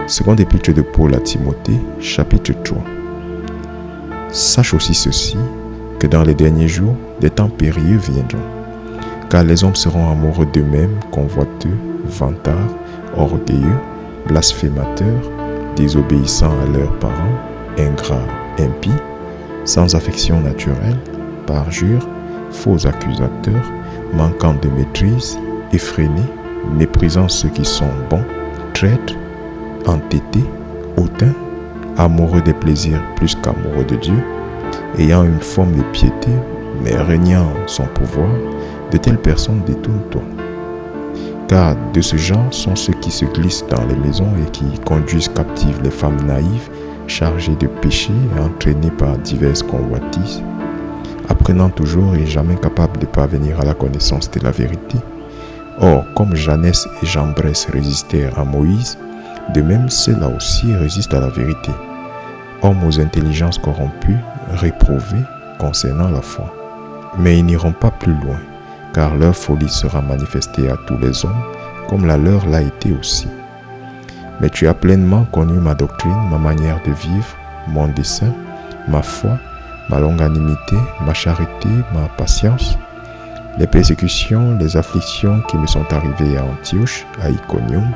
Seconde épître de Paul à Timothée, chapitre 3. Sache aussi ceci, que dans les derniers jours, des temps périlleux viendront. Car les hommes seront amoureux d'eux-mêmes, convoiteux, vantards, orgueilleux, blasphémateurs, désobéissants à leurs parents, ingrats, impies, sans affection naturelle, parjures, faux accusateurs, manquant de maîtrise, effrénés, méprisant ceux qui sont bons, traîtres, entêtés, hautains, amoureux des plaisirs plus qu'amoureux de Dieu, ayant une forme de piété, mais régnant son pouvoir, de telles personnes détourne-toi. Car de ce genre sont ceux qui se glissent dans les maisons et qui conduisent captives les femmes naïves, chargées de péchés et entraînées par diverses convoitises, apprenant toujours et jamais capables de parvenir à la connaissance de la vérité. Or, comme Janès et Jambres résistèrent à Moïse, de même ceux-là aussi résistent à la vérité. Hommes aux intelligences corrompues, réprouvés concernant la foi. Mais ils n'iront pas plus loin, car leur folie sera manifestée à tous les hommes, comme la leur l'a été aussi. Mais tu as pleinement connu ma doctrine, ma manière de vivre, mon dessein, ma foi, ma longanimité, ma charité, ma patience, les persécutions, les afflictions qui me sont arrivées à Antioche, à Iconium,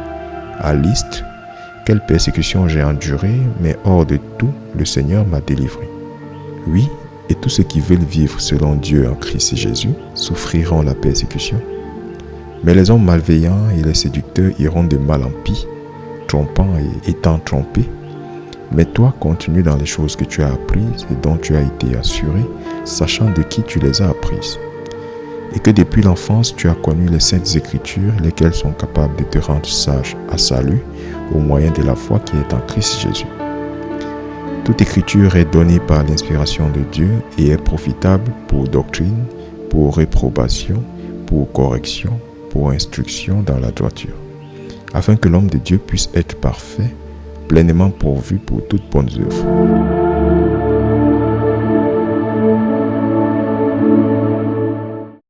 à Lystre. Quelle persécution j'ai endurée, mais hors de tout, le Seigneur m'a délivré. Oui, et tous ceux qui veulent vivre selon Dieu en Christ Jésus souffriront la persécution. Mais les hommes malveillants et les séducteurs iront de mal en pis, trompant et étant trompés. Mais toi, continue dans les choses que tu as apprises et dont tu as été assuré, sachant de qui tu les as apprises. Et que depuis l'enfance, tu as connu les saintes Écritures, lesquelles sont capables de te rendre sage à salut au moyen de la foi qui est en Christ Jésus. Toute Écriture est donnée par l'inspiration de Dieu et est profitable pour doctrine, pour réprobation, pour correction, pour instruction dans la droiture, afin que l'homme de Dieu puisse être parfait, pleinement pourvu pour toutes bonnes œuvres.